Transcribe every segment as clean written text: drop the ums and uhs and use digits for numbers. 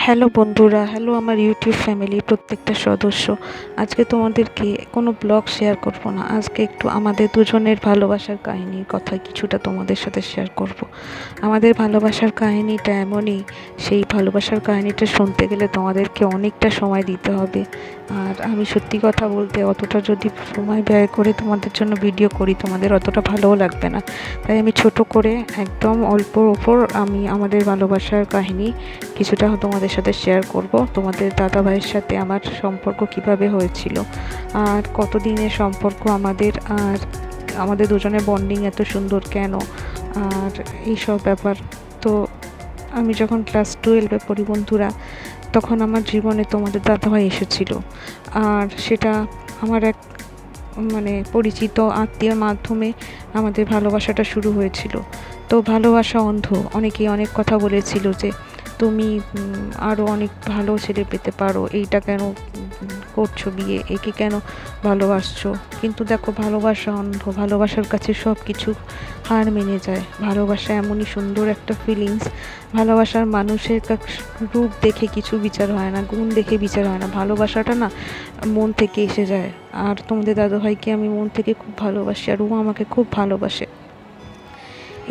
Hello বন্ধুরা, hello আমার YouTube family প্রত্যেকটা সদস্য। আজকে তোমাদেরকে কোনো ব্লগ শেয়ার করব না। আজকে একটু আমাদের দুজনের ভালোবাসার কাহিনীর কথা কিছুটা তোমাদের সাথে শেয়ার করব। আমাদের ভালোবাসার কাহিনীটা এমনই, সেই ভালোবাসার কাহিনীটা শুনতে গেলে তোমাদেরকে অনেকটা সময় দিতে হবে। আর আমি সত্যি কথা বলতে অতটা যদি সময় ব্যয় করে তোমাদের জন্য ভিডিও করি তোমাদের অতটা ভালোও লাগবে না। তাই আমি ছোট করে একদম অল্পর ওপর আমি আমাদের ভালোবাসার কাহিনী কিছুটা তোমাদের সাথে শেয়ার করব। তোমাদের দাদা ভাইয়ের সাথে আমার সম্পর্ক কিভাবে হয়েছিল, আর কতদিনের সম্পর্ক আমাদের, আর আমাদের দুজনের বন্ডিং এত সুন্দর কেন, আর এইসব ব্যাপার। তো আমি যখন ক্লাস 12-এ পড়ি বন্ধুরা, তখন আমার জীবনে তোমাদের দাদাভাই এসেছিল। আর সেটা আমার এক পরিচিত আত্মীয়র মাধ্যমে আমাদের ভালোবাসাটা শুরু হয়েছিল। তো ভালোবাসা অন্ধ, অনেকেই অনেক কথা বলেছিল যে তুমি আরও অনেক ভালো ছেলে পেতে পারো, এইটা কেন করছো বিয়ে, একে কেন ভালোবাসছো। কিন্তু দেখো, ভালোবাসা অন্ধ, ভালোবাসার কাছে সব কিছু হার মেনে যায়। ভালোবাসা এমনই সুন্দর একটা ফিলিংস। ভালোবাসার মানুষের রূপ দেখে কিছু বিচার হয় না, গুণ দেখে বিচার হয় না। ভালোবাসাটা না মন থেকে এসে যায়। আর তোমাদের দাদাভাইকে আমি মন থেকে খুব ভালোবাসি, আর ও আমাকে খুব ভালোবাসে।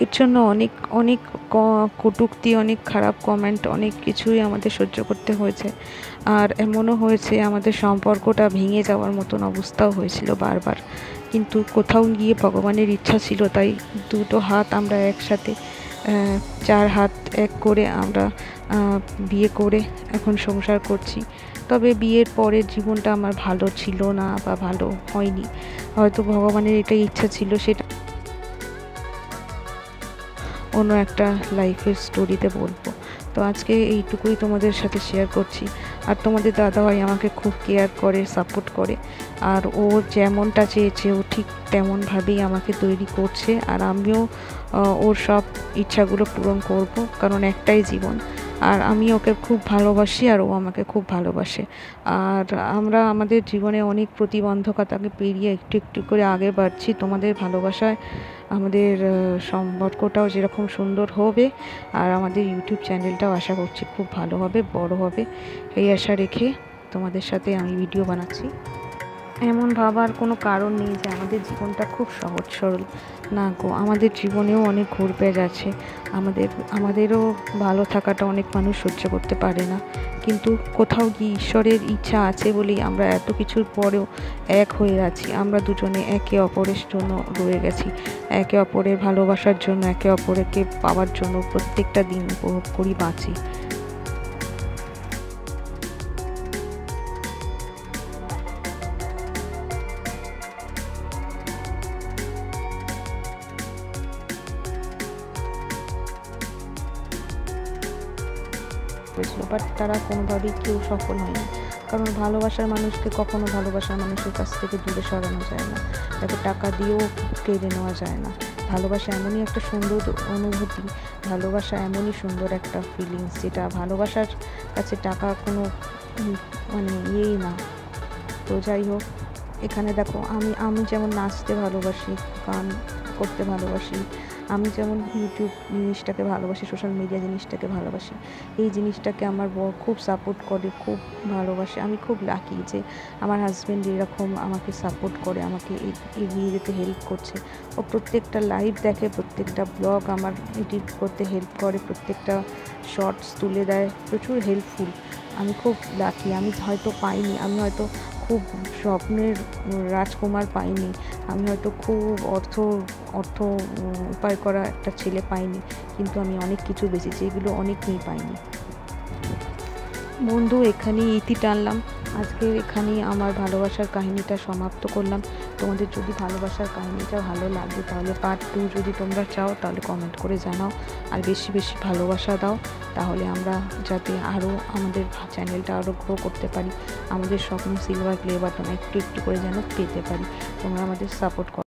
এর জন্য অনেক অনেক কটূক্তি, অনেক খারাপ কমেন্ট, অনেক কিছুই আমাদের সহ্য করতে হয়েছে। আর এমনও হয়েছে আমাদের সম্পর্কটা ভেঙে যাওয়ার মতন অবস্থাও হয়েছিল বারবার। কিন্তু কোথাও গিয়ে ভগবানের ইচ্ছা ছিল, তাই দুটো হাত আমরা একসাথে, 4 হাত এক করে আমরা বিয়ে করে এখন সংসার করছি। তবে বিয়ের পরের জীবনটা আমার ভালো ছিল না বা ভালো হয়নি। হয়তো ভগবানের এটাই ইচ্ছা ছিল, সেটা অন্য একটা লাইফের স্টোরিতে বলবো। তো আজকে এইটুকুই তোমাদের সাথে শেয়ার করছি। আর তোমাদের দাদাভাই আমাকে খুব কেয়ার করে, সাপোর্ট করে। আর ও যেমনটা চেয়েছে ও ঠিক তেমনভাবেই আমাকে তৈরি করছে। আর আমিও ওর সব ইচ্ছাগুলো পূরণ করব, কারণ একটাই জীবন। আর আমি ওকে খুব ভালোবাসি, আর ও আমাকে খুব ভালোবাসে। আর আমরা আমাদের জীবনে অনেক প্রতিবন্ধকতাকে পেরিয়ে একটু একটু করে আগে বাড়ছি। তোমাদের ভালোবাসায় আমাদের সম্পর্কটাও যেরকম সুন্দর হবে, আর আমাদের ইউটিউব চ্যানেলটাও আশা করছি খুব ভালো হবে, বড় হবে। এই আশা রেখে তোমাদের সাথে আমি ভিডিও বানাচ্ছি। এমন ভাবার কোনো কারণ নেই যে আমাদের জীবনটা খুব সহজ সরল। না গো, আমাদের জীবনেও অনেক ঘুরপ্যাচ আছে। আমাদেরও ভালো থাকাটা অনেক মানুষ সহ্য করতে পারে না। কিন্তু কোথাও গিয়ে ঈশ্বরের ইচ্ছা আছে বলেই আমরা এত কিছুর পরেও এক হয়ে আছি। আমরা দুজনে একে অপরের জন্য রয়ে গেছি, একে অপরের ভালোবাসার জন্য, একে অপরকে পাওয়ার জন্য প্রত্যেকটা দিন উপভোগ করি, বাঁচি। হয়েছিল, বাট তারা কোনোভাবেই কেউ সফল হয়নি। কারণ ভালোবাসার মানুষকে কখনো ভালোবাসার মানুষের কাছ থেকে দূরে সরানো যায় না, তাকে টাকা দিয়েও কেড়ে নেওয়া যায় না। ভালোবাসা এমনই একটা সুন্দর অনুভূতি, ভালোবাসা এমনই সুন্দর একটা ফিলিংস, যেটা ভালোবাসার কাছে টাকা কোনো ইয়েই না। তো যাই হোক, এখানে দেখো, আমি যেমন নাচতে ভালোবাসি, গান করতে ভালোবাসি, আমি যেমন ইউটিউব জিনিসটাকে ভালোবাসি, সোশ্যাল মিডিয়া জিনিসটাকে ভালোবাসি, এই জিনিসটাকে আমার বর খুব সাপোর্ট করে, খুব ভালোবাসে। আমি খুব লাকি যে আমার হাজব্যান্ড এরকম আমাকে সাপোর্ট করে, আমাকে এগিয়ে যেতে হেল্প করছে। ও প্রত্যেকটা লাইভ দেখে, প্রত্যেকটা ব্লগ আমার এডিট করতে হেল্প করে, প্রত্যেকটা শর্টস তুলে দেয়, প্রচুর হেল্পফুল। আমি খুব লাকি। আমি হয়তো পাইনি, আমি হয়তো খুব স্বপ্নের রাজকুমার পাইনি, আমি হয়তো খুব অর্থ উপায় করা একটা ছেলে পাইনি, কিন্তু আমি অনেক কিছু বেশি, যেগুলো অনেক মেয়ে পাইনি। বন্ধু, এখানেই ইতি টানলাম। আজকে এখানেই আমার ভালোবাসার কাহিনীটা সমাপ্ত করলাম। তোমাদের যদি ভালোবাসার কাহিনীটা ভালো লাগে, তাহলে পার্ট 2 যদি তোমরা চাও, তাহলে কমেন্ট করে জানাও। আর বেশি বেশি ভালোবাসা দাও, তাহলে আমরা যাতে আরও আমাদের চ্যানেলটা আরও গ্রো করতে পারি, আমাদের স্বপ্ন সিলভার প্লে বাটন একটু একটু করে যেন পেতে পারি। তোমরা আমাদের সাপোর্ট করো।